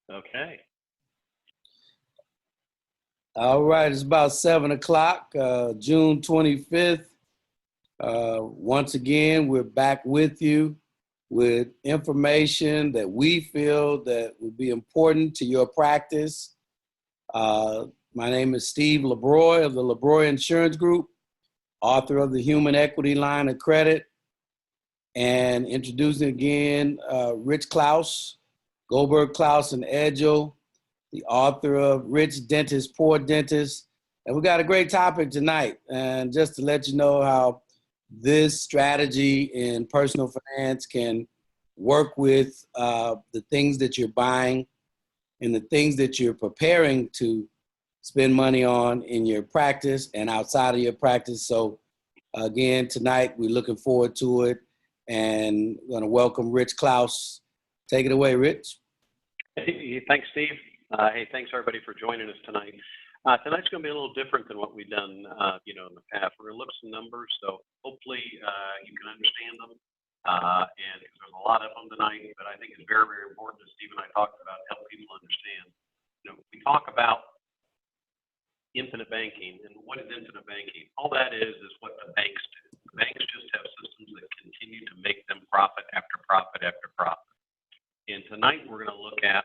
Okay. All right, it's about 7 o'clock, June 25th. Once again, we're back with you with information that we feel that would be important to your practice. My name is Steve LaBroi of the LaBroi Insurance Group, author of the Human Equity Line of Credit, and introducing again Rich Clouse, Goldberg, Clouse, and Edgel, the author of Rich Dentist, Poor Dentist. And we got a great topic tonight. And just to let you know how this strategy in personal finance can work with the things that you're buying and the things that you're preparing to spend money on in your practice and outside of your practice. So again, tonight, we're looking forward to it, and we're gonna welcome Rich Clouse. Take it away, Rich. Hey, thanks, Steve. Hey, thanks everybody for joining us tonight. Tonight's going to be a little different than what we've done, in the past. We're going to look at some numbers, so hopefully you can understand them. And there's a lot of them tonight, but I think it's very, very important, as Steve and I talked about, to help people understand. We talk about infinite banking, and what is infinite banking? All that is what the banks do. The banks just have systems that continue to make them profit after profit after profit. And tonight we're going to look at,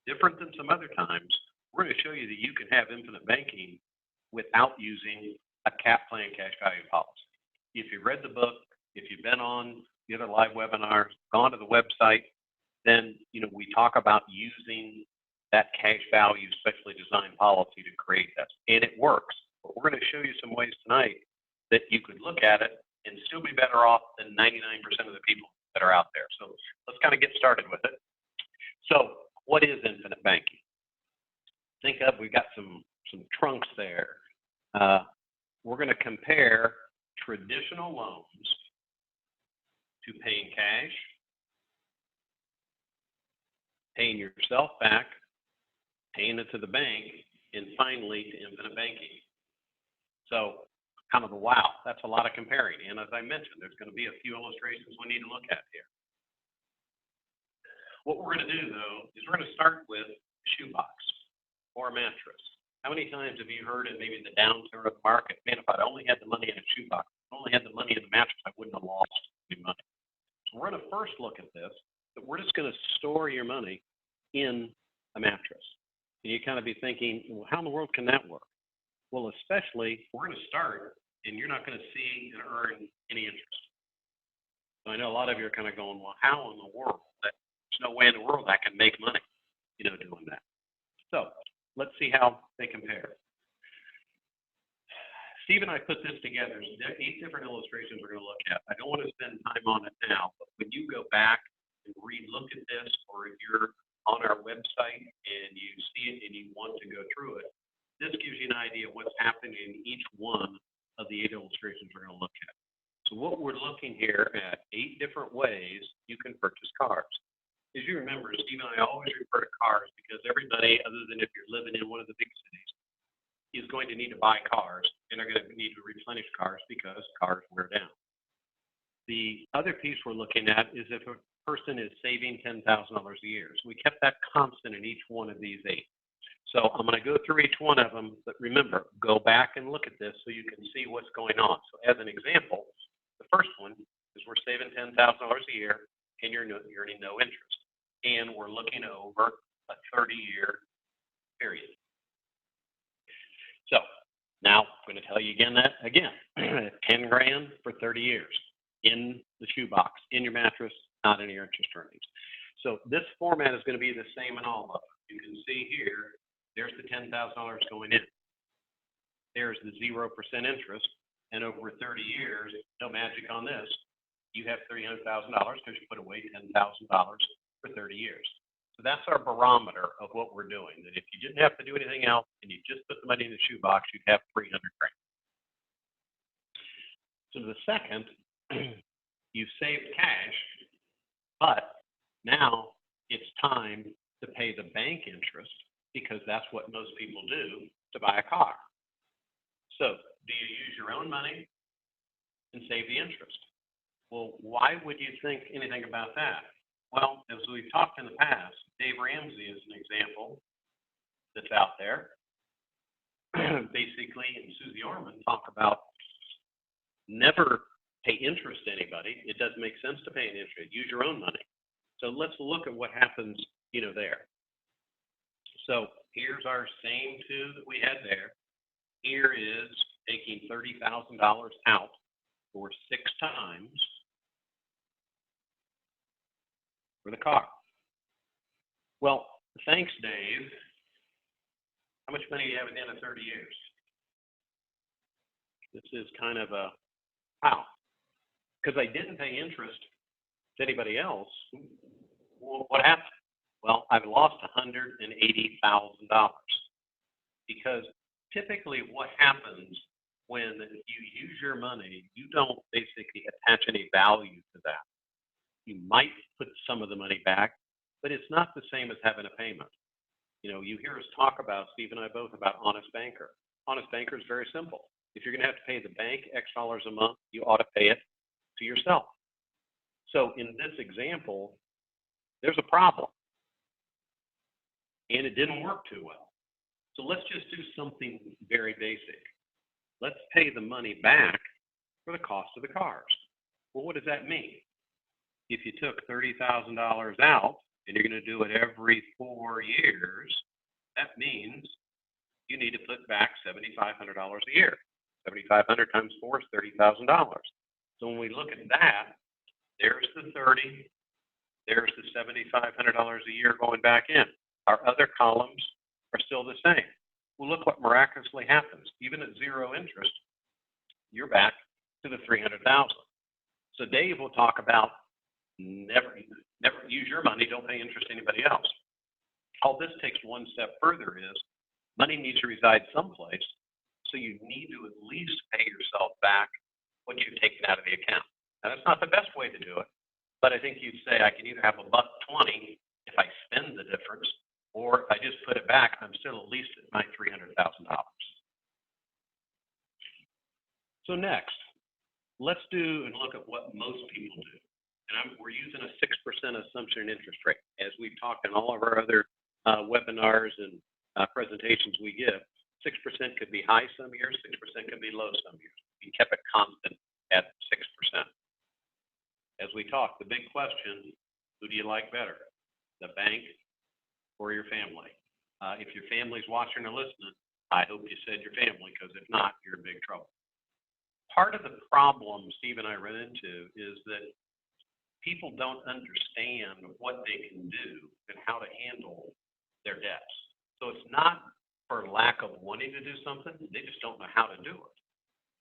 different than some other times, we're going to show you that you can have infinite banking without using a cap plan cash value policy. If you read the book, if you've been on the other live webinars, gone to the website, then we talk about using that cash value specially designed policy to create that. And it works. But we're going to show you some ways tonight that you could look at it and still be better off than 99% of the people that are out there. So let's kind of get started with it. So what is infinite banking? Think of, we've got some trunks there. We're going to compare traditional loans to paying cash, paying yourself back, paying it to the bank, and finally to infinite banking. So kind of a wow, that's a lot of comparing. And as I mentioned, there's going to be a few illustrations we need to look at here. What we're going to do, though, is we're going to start with a shoebox or a mattress. How many times have you heard in maybe the downturn of the market, man, if I'd only had the money in a shoebox, if I only had the money in the mattress, I wouldn't have lost any money. So we're going to first look at this, but we're just going to store your money in a mattress. And you kind of be thinking, well, how in the world can that work? Well, especially, we're going to start, and you're not going to see and earn any interest. So I know a lot of you are kind of going, well, how in the world? There's no way in the world I can make money, doing that. So let's see how they compare. Steve and I put this together. There are 8 different illustrations we're going to look at. I don't want to spend time on it now, but when you go back and look at this, or if you're on our website and you see it and you want to go through it, this gives you an idea of what's happening in each one of the 8 illustrations we're going to look at. So what we're looking here at 8 different ways you can purchase cars. As you remember, Steve and I always refer to cars because everybody, other than if you're living in one of the big cities, is going to need to buy cars, and they're going to need to replenish cars because cars wear down. The other piece we're looking at is if a person is saving $10,000 a year. So we kept that constant in each one of these 8. So I'm going to go through each one of them, but remember, go back and look at this so you can see what's going on. So as an example, the first one is we're saving $10,000 a year, and you're earning no interest. And we're looking over a 30-year period. So now I'm going to tell you again, 10 grand for 30 years in the shoebox, in your mattress, not in your interest earnings. So this format is going to be the same in all of them. You can see here, there's the $10,000 going in. There's the 0% interest, and over 30 years, no magic on this, you have $300,000 because you put away $10,000 for 30 years. So that's our barometer of what we're doing. That if you didn't have to do anything else and you just put the money in the shoebox, you'd have 300 grand. So the second, you've saved cash, but now it's time to pay the bank interest because that's what most people do to buy a car. So do you use your own money and save the interest? Well, why would you think anything about that? Well, as we've talked in the past, Dave Ramsey is an example that's out there. Basically, and Susie Orman talk about never pay interest to anybody. It doesn't make sense to pay an interest. Use your own money. So let's look at what happens, there. So here's our same two that we had there. Here is taking $30,000 out for 6 times for the car. Well, thanks, Dave. How much money do you have at the end of 30 years? This is kind of a wow. Because I didn't pay interest to anybody else. Well, what happened? Well, I've lost $180,000 because typically what happens when you use your money, you don't basically attach any value to that. You might put some of the money back, but it's not the same as having a payment. You hear us talk about, Steve and I both, about honest banker. Honest banker is very simple. If you're going to have to pay the bank X dollars a month, you ought to pay it to yourself. So in this example, there's a problem. And it didn't work too well. So let's just do something very basic. Let's pay the money back for the cost of the cars. Well, what does that mean? If you took $30,000 out and you're going to do it every 4 years, that means you need to put back $7,500 a year. 7,500 times 4 is $30,000. So when we look at that, there's the 30, there's the $7,500 a year going back in. Our other columns are still the same. Well, look what miraculously happens. Even at zero interest, you're back to the $300,000. So Dave will talk about never use your money, don't pay interest to anybody else. All this takes one step further is money needs to reside someplace, so you need to at least pay yourself back what you've taken out of the account. Now, that's not the best way to do it, but I think you'd say I can either have $1.20 if I spend the difference, or if I just put it back, I'm still at least at my $300,000. So next, let's do and look at what most people do. And we're using a 6% assumption interest rate. As we've talked in all of our other webinars and presentations we give, 6% could be high some years, 6% could be low some years. We kept it constant at 6%. As we talk, the big question, who do you like better, the bank or your family? If your family's watching or listening, I hope you said your family, because if not, you're in big trouble. Part of the problem Steve and I run into is that people don't understand what they can do and how to handle their debts. So it's not for lack of wanting to do something, they just don't know how to do it.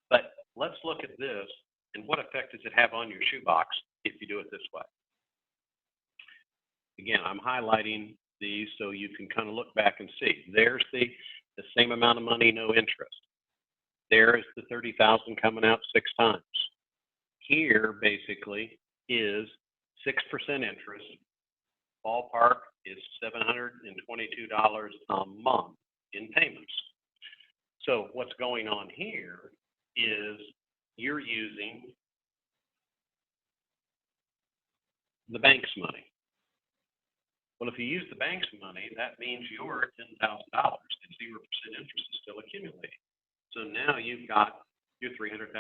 But let's look at this and what effect does it have on your shoebox if you do it this way. Again, I'm highlighting these so you can kind of look back and see. There's the same amount of money, no interest. There's the $30,000 coming out 6 times. Here, basically, is 6% interest. Ballpark is $722 a month in payments. So what's going on here is you're using the bank's money. Well, if you use the bank's money, that means your $10,000 and 0% interest is still accumulating. So now you've got your $300,000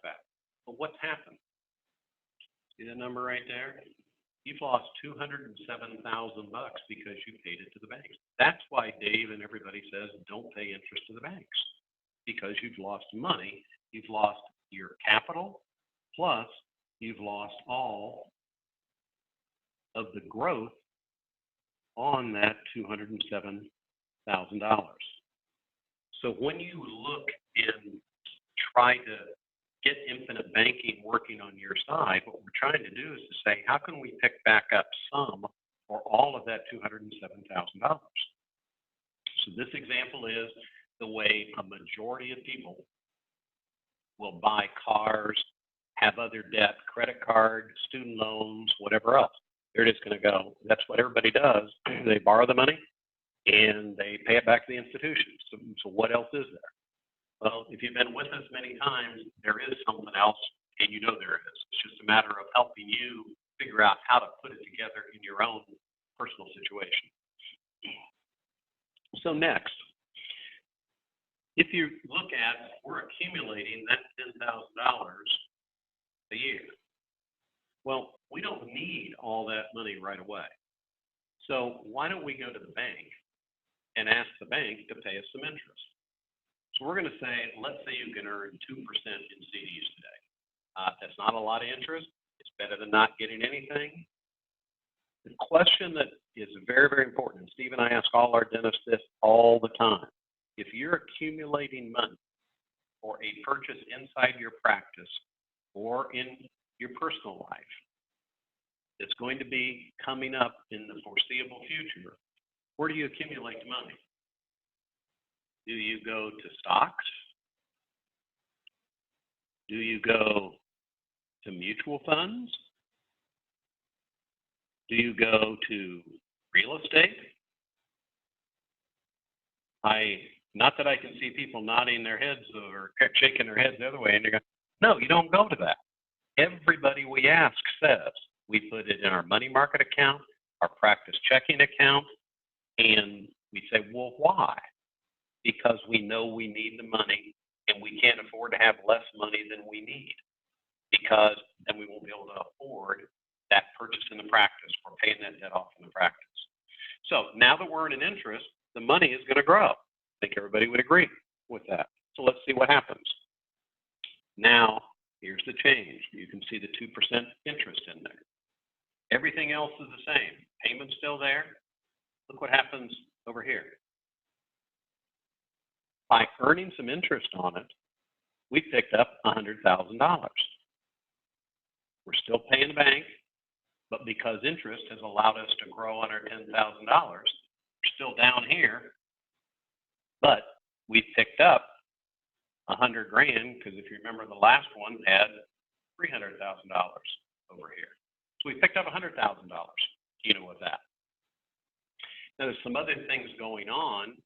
back. But what's happened? See the number right there? You've lost $207,000 because you paid it to the banks. That's why Dave and everybody says don't pay interest to the banks, because you've lost money. You've lost your capital, plus you've lost all of the growth on that $207,000. So when you look and try to get infinite banking working on your side, what we're trying to do is to say, how can we pick back up some or all of that $207,000? So this example is the way a majority of people will buy cars, have other debt, credit card, student loans, whatever else. They're just going to go, that's what everybody does. They borrow the money and they pay it back to the institution. So what else is there? Well, if you've been with us many times, there is something else, and you know there is. It's just a matter of helping you figure out how to put it together in your own personal situation. So next, if you look at, we're accumulating that $10,000 a year. Well, we don't need all that money right away. So why don't we go to the bank and ask the bank to pay us some interest? So we're going to say, let's say you can earn 2% in CDs today. That's not a lot of interest. It's better than not getting anything. The question that is very, very important, and Steve and I ask all our dentists this all the time. If you're accumulating money for a purchase inside your practice or in your personal life that's going to be coming up in the foreseeable future, where do you accumulate the money? Do you go to stocks? Do you go to mutual funds? Do you go to real estate? Not that I can see people nodding their heads or shaking their heads the other way, and they're going, no, you don't go to that. Everybody we ask says we put it in our money market account, our practice checking account, and we say, well, why? Because we know we need the money and we can't afford to have less money than we need, because then we won't be able to afford that purchase in the practice. We're paying that debt off in the practice. So now that we're earning interest, the money is going to grow. I think everybody would agree with that. So let's see what happens. Now, here's the change. You can see the 2% interest in there. Everything else is the same. Payment's still there. Look what happens over here. By earning some interest on it, we picked up $100,000. We're still paying the bank, but because interest has allowed us to grow on our $10,000, we're still down here, but we picked up $100,000 because if you remember, the last one had $300,000 over here. So we picked up $100,000, with that. Now there's some other things going on,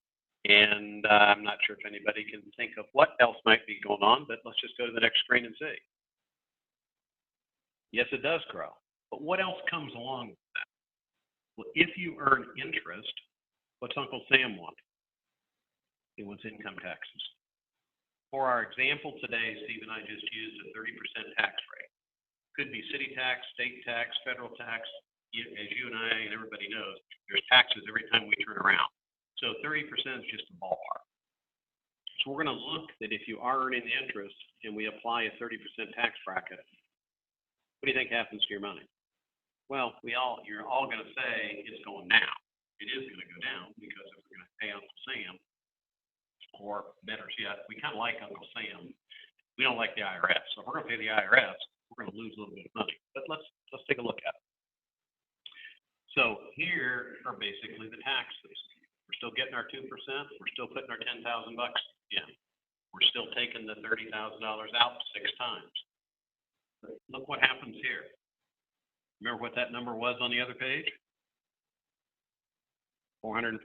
and I'm not sure if anybody can think of what else might be going on, but let's just go to the next screen and see. Yes, it does grow, but what else comes along with that? Well, if you earn interest, what's Uncle Sam want? He wants income taxes. For our example today, Steve and I just used a 30% tax rate. Could be city tax, state tax, federal tax. As you and I and everybody knows, there's taxes every time we turn around. So 30% is just a ballpark. So we're going to look that if you are earning the interest and we apply a 30% tax bracket, what do you think happens to your money? Well, you're all going to say it's going down. It is going to go down because if we're going to pay Uncle Sam, or better yet, we kind of like Uncle Sam. We don't like the IRS. So if we're going to pay the IRS, we're going to lose a little bit of money. But let's take a look at it. So here are basically the taxes. We're still getting our 2%. We're still putting our $10,000 in. We're still taking the $30,000 out 6 times. But look what happens here. Remember what that number was on the other page? $405,000.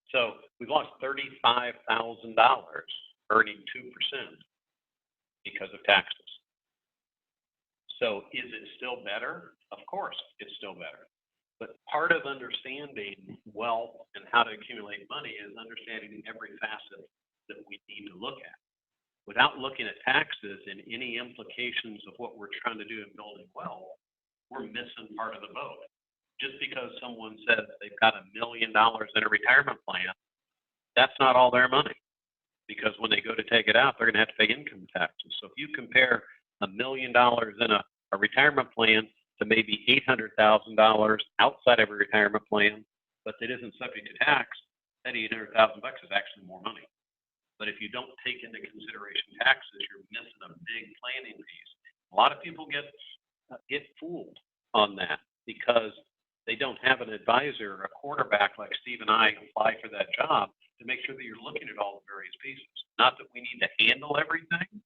So we've lost $35,000 earning 2% because of taxes. So is it still better? Of course, it's still better. But part of understanding wealth and how to accumulate money is understanding every facet that we need to look at. Without looking at taxes and any implications of what we're trying to do in building wealth, we're missing part of the boat. Just because someone says they've got $1 million in a retirement plan, that's not all their money. Because when they go to take it out, they're going to have to pay income taxes. So if you compare $1 million in a retirement plan to maybe $800,000 outside of a retirement plan, but that isn't subject to tax, that $800,000 is actually more money. But if you don't take into consideration taxes, you're missing a big planning piece. A lot of people get fooled on that because they don't have an advisor or a quarterback like Steve and I apply for that job to make sure that you're looking at all the various pieces. Not that we need to handle everything,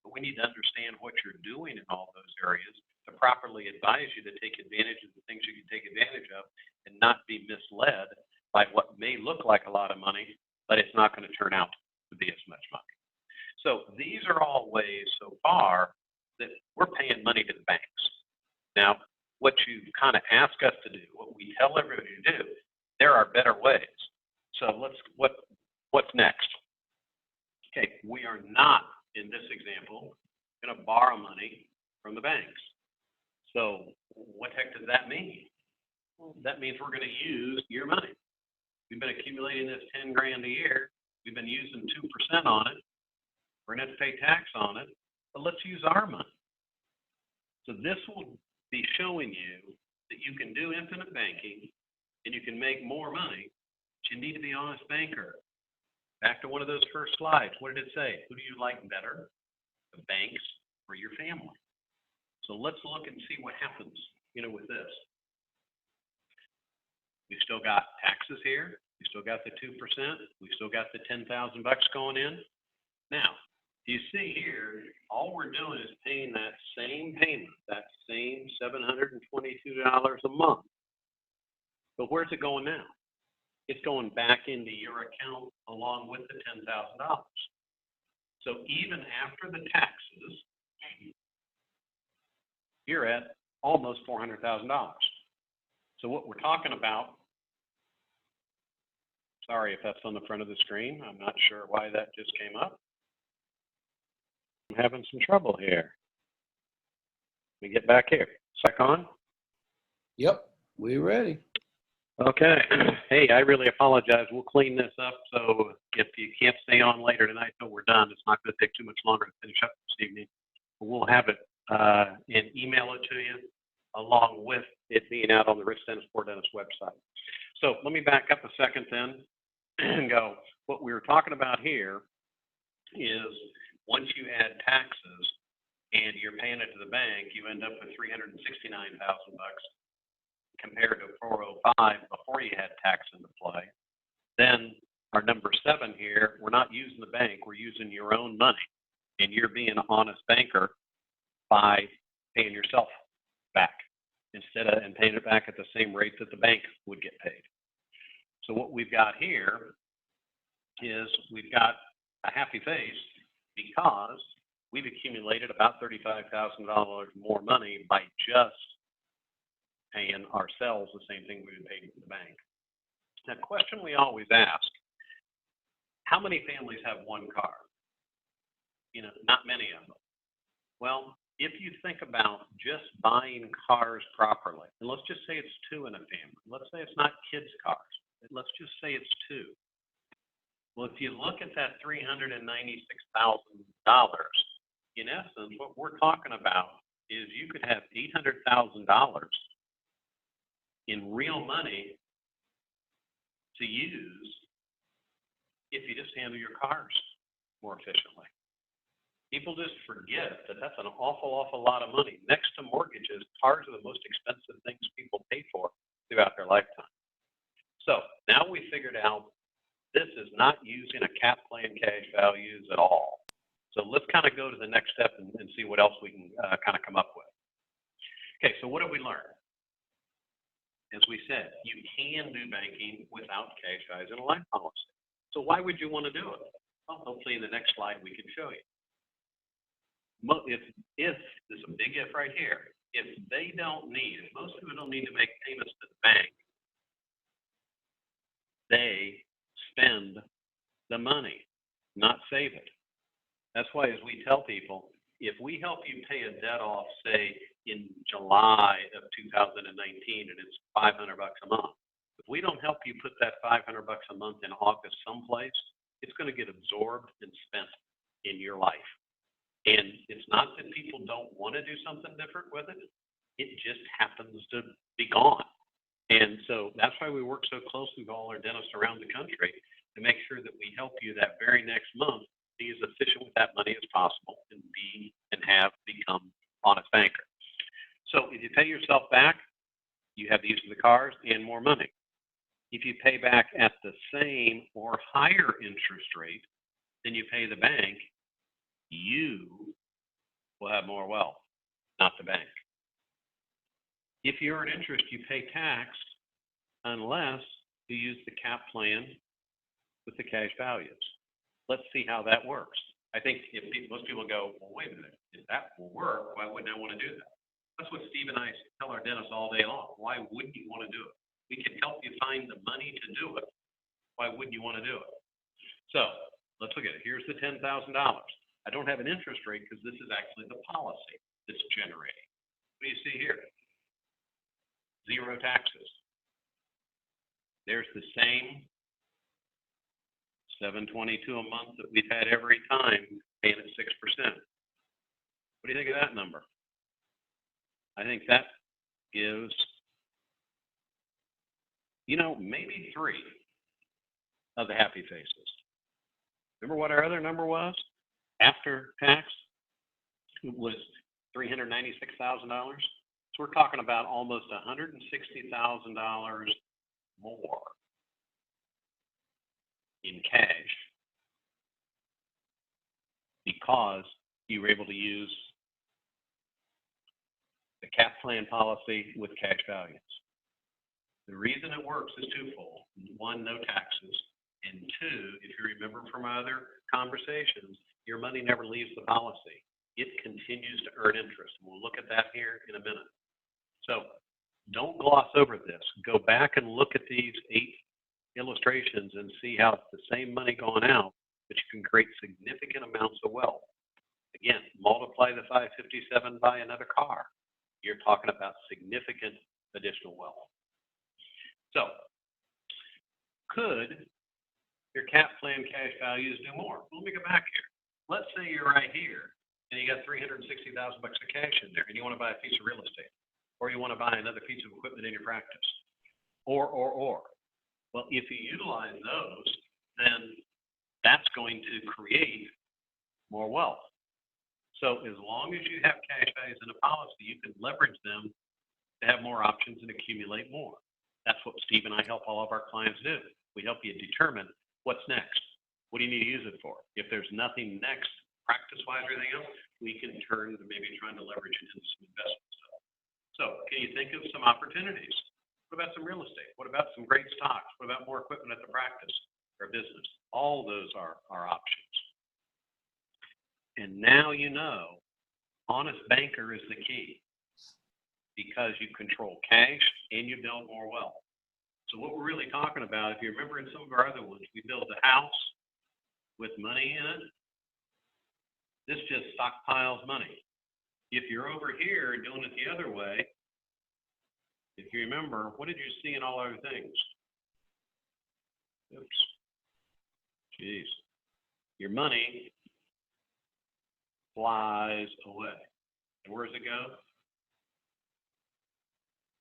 but we need to understand what you're doing in all those areas to properly advise you to take advantage of the things you can take advantage of and not be misled by what may look like a lot of money, but it's not going to turn out to be as much money. So these are all ways so far that we're paying money to the banks. Now, what you kind of ask us to do, what we tell everybody to do, better ways. So what's next? Okay, we are not, in this example, going to borrow money from the banks. So what the heck does that mean? Well, that means we're going to use your money. We've been accumulating this 10 grand a year. We've been using 2% on it. We're going to have to pay tax on it, but let's use our money. So this will be showing you that you can do infinite banking and you can make more money, but you need to be an honest banker. Back to one of those first slides. What did it say? Who do you like better, the banks or your family? So let's look and see what happens, with this. We've still got taxes here. We still got the 2%. We've still got the $10,000 going in. Now, you see here, all we're doing is paying that same payment, that same $722 a month. But where's it going now? It's going back into your account along with the $10,000. So even after the taxes, you're at almost $400,000. So what we're talking about, sorry if that's on the front of the screen. I'm not sure why that just came up. I'm having some trouble here. Let me get back here. Back on? Yep, we're ready. Okay. Hey, I really apologize. We'll clean this up. So if you can't stay on later tonight till we're done, it's not going to take too much longer to finish up this evening. We'll have it and email it to you along with it being out on the Rich Dennis Poor Dentist website. So let me back up a second then and go, what we were talking about here is once you add taxes and you're paying it to the bank, you end up with $369,000 compared to 405 before you had tax into play. Then our number 7 here, we're not using the bank, we're using your own money. And you're being an honest banker by paying yourself back and paying it back at the same rate that the bank would get paid. So what we've got here is we've got a happy face because we've accumulated about $35,000 more money by just paying ourselves the same thing we've been paid to the bank. Now, the question we always ask, how many families have one car? Not many of them. Well, if you think about just buying cars properly, and let's just say it's 2 in a family. Let's say it's not kids' cars. Let's just say it's 2. Well, if you look at that $396,000, in essence, what we're talking about is you could have $800,000 in real money to use if you just handle your cars more efficiently. People just forget that that's an awful lot of money. Next to mortgages, cars are the most expensive things people pay for throughout their lifetime. So now we figured out this is not using a cap plan cash values at all. So let's kind of go to the next step and see what else we can kind of come up with. Okay, so what did we learn? As we said, you can do banking without cash values in a life policy. So why would you want to do it? Well, hopefully in the next slide we can show you. If there's a big if right here, if most people don't need to make payments to the bank, they spend the money, not save it. That's why, as we tell people, if we help you pay a debt off, say in July of 2019, and it's $500 a month, if we don't help you put that $500 a month in August someplace, it's going to get absorbed and spent in your life. And it's not that people don't want to do something different with it. It just happens to be gone. And so that's why we work so closely with all our dentists around the country to make sure that we help you that very next month be as efficient with that money as possible and have become honest banker. So if you pay yourself back, you have the use of the cars and more money. If you pay back at the same or higher interest rate than you pay the bank, you will have more wealth, not the bank. If you earn interest, you pay tax unless you use the cap plan with the cash values. Let's see how that works. I think most people go, well, wait a minute, if that will work, why wouldn't I want to do that? That's what Steve and I tell our dentists all day long. Why wouldn't you want to do it? We can help you find find the money to do it, why wouldn't you want to do it? So let's look at it. Here's the $10,000. I don't have an interest rate because this is actually the policy that's generating. What do you see here? 0 taxes. There's the same $722 a month that we've had every time, paying at 6%. What do you think of that number? I think that gives, maybe 3 of the happy faces. Remember what our other number was? After tax, it was $396,000. So we're talking about almost $160,000 more in cash because you were able to use the cap plan policy with cash values. The reason it works is twofold. 1, no taxes. And 2, if you remember from other conversations, your money never leaves the policy. It continues to earn interest. We'll look at that here in a minute. So don't gloss over this. Go back and look at these 8 illustrations and see how it's the same money going out, but you can create significant amounts of wealth. Again, multiply the 557 by another car. You're talking about significant additional wealth. So could your cap plan cash values do more? Let me go back here. Let's say you're right here and you got $360,000 of cash in there and you want to buy a piece of real estate, or you want to buy another piece of equipment in your practice, or. Well, if you utilize those, then that's going to create more wealth. So as long as you have cash values in a policy, you can leverage them to have more options and accumulate more. That's what Steve and I help all of our clients do. We help you determine what's next. What do you need to use it for? If there's nothing next, practice-wise or anything else, we can turn to maybe trying to leverage it into some investment stuff. So can you think of some opportunities? What about some real estate? What about some great stocks? What about more equipment at the practice or business? All those are options. And now honest banker is the key because you control cash and you build more wealth. So what we're really talking about, if you remember in some of our other ones, we built a house with money in it. This just stockpiles money. If you're over here doing it the other way, if you remember, what did you see in all other things? Oops. Jeez. Your money flies away. And where does it go?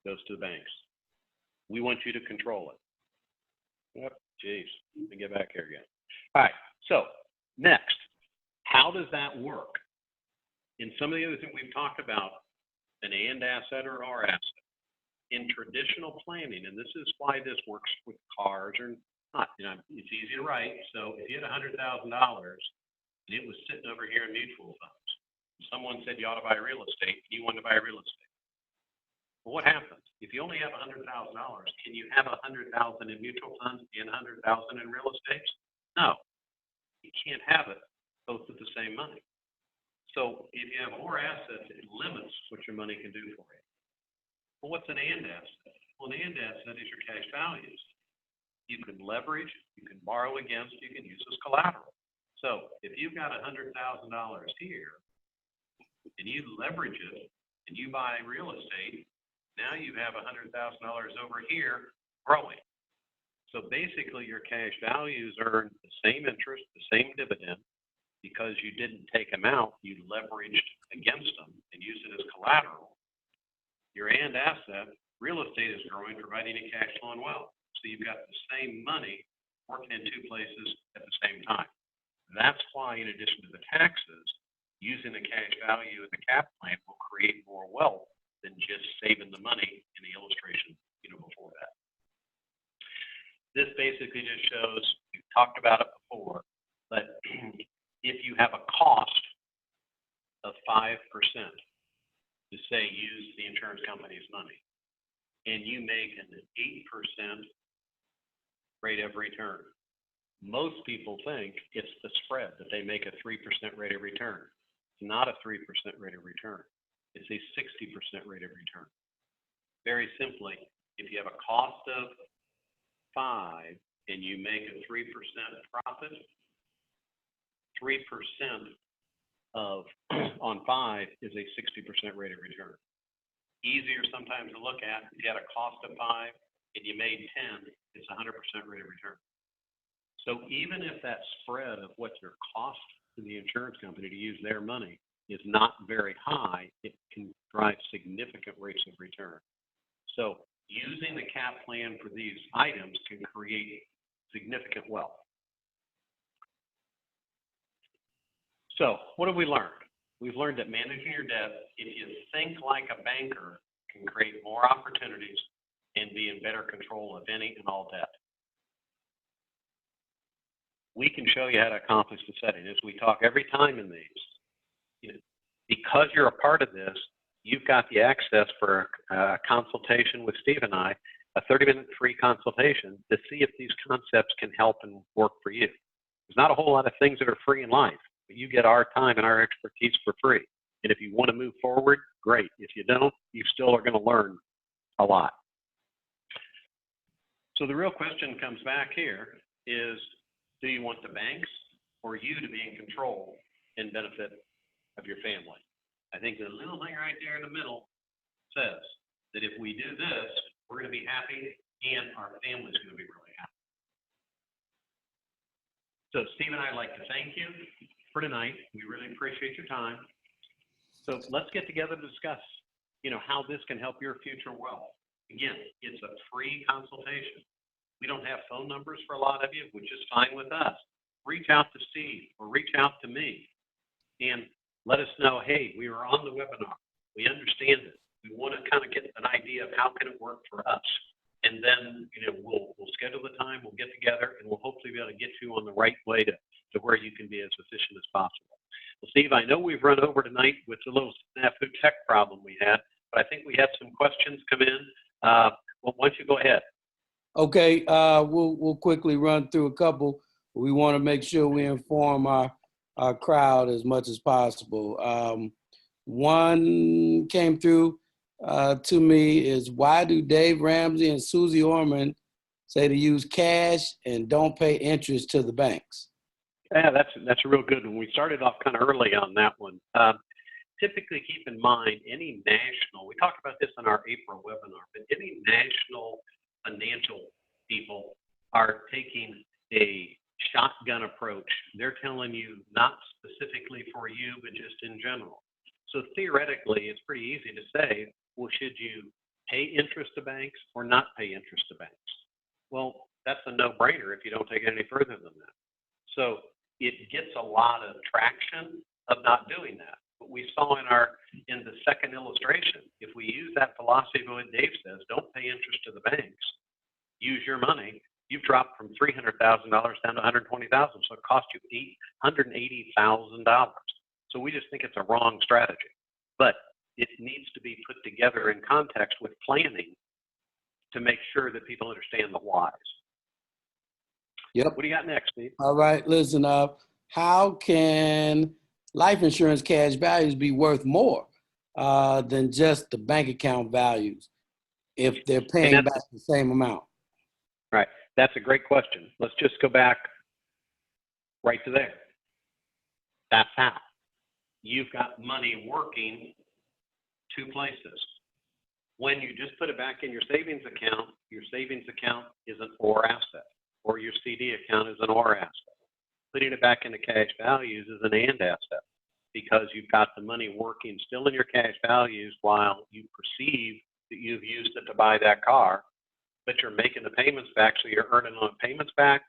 It goes to the banks. We want you to control it. Yep. Jeez. Let me get back here again. All right. So next, how does that work? In some of the other things we've talked about, an and asset or R asset. In traditional planning, and this is why this works with cars or not, it's easy to write. So if you had $100,000 and it was sitting over here in mutual funds, someone said you ought to buy real estate, and you wanted to buy real estate. Well, what happens? If you only have $100,000, can you have $100,000 in mutual funds and $100,000 in real estate? No, you can't have it both with the same money. So if you have more assets, it limits what your money can do for you. Well, what's an and asset? Well, an and asset is your cash values. You can leverage, you can borrow against, you can use as collateral. So if you've got $100,000 here and you leverage it and you buy real estate, now you have $100,000 over here growing. So basically your cash values earn the same interest, the same dividend, because you didn't take them out, you leveraged against them and used it as collateral. Your and asset, real estate is growing, providing a cash flow and wealth. So you've got the same money working in 2 places at the same time. That's why, in addition to the taxes, using the cash value in the cap plan will create more wealth than just saving the money in the illustration, before that. This basically just shows, we've talked about it before, but if you have a cost of 5%, to say use the insurance company's money, and you make an 8% rate of return. Most people think it's the spread that they make a 3% rate of return. It's not a 3% rate of return. It's a 60% rate of return. Very simply, if you have a cost of 5 and you make a 3% profit, 3% of on 5 is a 60% rate of return. Easier sometimes to look at. If you had a cost of 5 and you made 10, it's 100% rate of return. So even if that spread of what's your cost to the insurance company to use their money is not very high, it can drive significant rates of return. So using the cap plan for these items can create significant wealth. So what have we learned? We've learned that managing your debt, if you think like a banker, can create more opportunities and be in better control of any and all debt. We can show you how to accomplish the setting. As we talk every time in these, because you're a part of this, you've got the access for a consultation with Steve and I, a 30-minute free consultation to see if these concepts can help and work for you. There's not a whole lot of things that are free in life, but you get our time and our expertise for free. And if you want to move forward, great. If you don't, you still are going to learn a lot. So the real question comes back here is, do you want the banks or you to be in control and benefit of your family? I think the little thing right there in the middle says that if we do this, we're going to be happy and our family's going to be really happy. So Steve and I'd like to thank you for tonight. We really appreciate your time. So let's get together to discuss, how this can help your future wealth. Again, it's a free consultation. We don't have phone numbers for a lot of you, which is fine with us. Reach out to Steve or reach out to me and let us know, hey, we were on the webinar. We understand it. We want to kind of get an idea of how can it work for us. And then, we'll schedule the time, we'll get together, and we'll hopefully be able to get you on the right way to where you can be as efficient as possible. Well, Steve, I know we've run over tonight with the little snafu tech problem we had, but I think we had some questions come in. Well, why don't you go ahead? Okay, we'll quickly run through a couple. We want to make sure we inform our crowd as much as possible. One came through to me is, why do Dave Ramsey and Susie Orman say to use cash and don't pay interest to the banks? Yeah, that's a real good one. We started off kind of early on that one. Typically keep in mind any national, we talked about this in our April webinar, but any national financial people are taking a shotgun approach. They're telling you not specifically for you, but just in general. So theoretically, it's pretty easy to say, well, should you pay interest to banks or not pay interest to banks? Well, that's a no-brainer if you don't take it any further than that. So it gets a lot of traction of not doing that. But we saw in the second illustration, if we use that philosophy of what Dave says, don't pay interest to the banks, use your money, you've dropped from $300,000 down to $120,000, so it cost you $180,000. So we just think it's a wrong strategy. But it needs to be put together in context with planning to make sure that people understand the whys. Yep. What do you got next, Steve? All right, listen up. How can life insurance cash values be worth more than just the bank account values if they're paying back the same amount? Right. That's a great question. Let's just go back right to there. That's how. You've got money working two places. When you just put it back in your savings account is an or asset, or your CD account is an or asset. Putting it back into cash values is an and asset, because you've got the money working still in your cash values while you perceive that you've used it to buy that car, but you're making the payments back, so you're earning on payments back,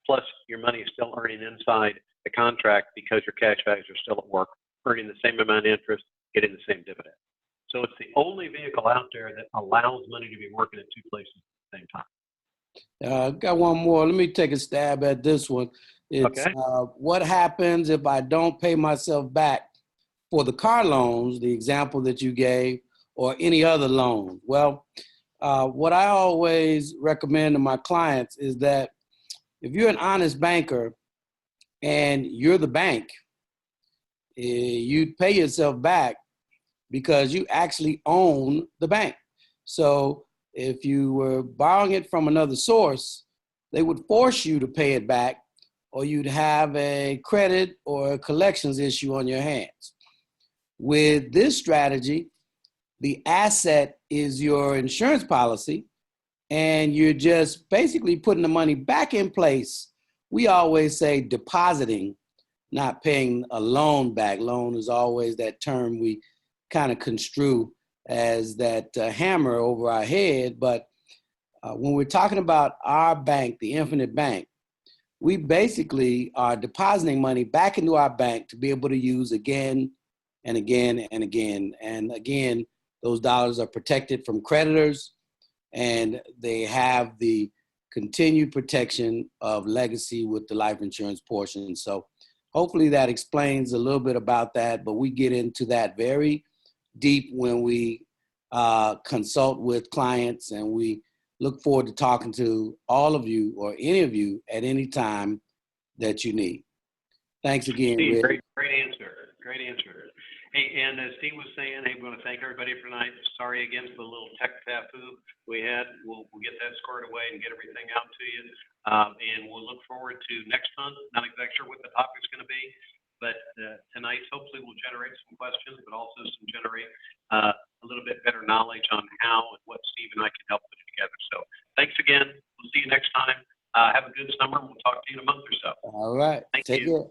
plus your money is still earning inside the contract because your cash values are still at work, earning the same amount of interest, getting the same dividend. So it's the only vehicle out there that allows money to be working at two places at the same time. Got one more. Let me take a stab at this one. It's okay. What happens if I don't pay myself back for the car loans, the example that you gave, or any other loan? Well, what I always recommend to my clients is that if you're an honest banker and you're the bank, you pay yourself back because you actually own the bank. So if you were borrowing it from another source, they would force you to pay it back, or you'd have a credit or a collections issue on your hands. With this strategy, the asset is your insurance policy, and you're just basically putting the money back in place. We always say depositing, not paying a loan back. Loan is always that term we kind of construe as that hammer over our head. But when we're talking about our bank, the Infinite Bank, we basically are depositing money back into our bank to be able to use again and again and again. And again, those dollars are protected from creditors, and they have the continued protection of legacy with the life insurance portion. So hopefully that explains a little bit about that, but we get into that very deep when we consult with clients, and we look forward to talking to all of you or any of you at any time that you need. Thanks again, Steve, Rick. great answer. Great answer. Hey, and as Steve was saying, hey, we want to thank everybody for tonight. Sorry again for the little tech tafu we had. We'll get that squared away and get everything out to you. And we'll look forward to next month. Not exactly sure what the topic's going to be, but tonight hopefully will generate some questions, but also generate a little bit better knowledge on how and what Steve and I can help put together. So thanks again. We'll see you next time. Have a good summer. We'll talk to you in a month or so. All right. Thank Take you. care.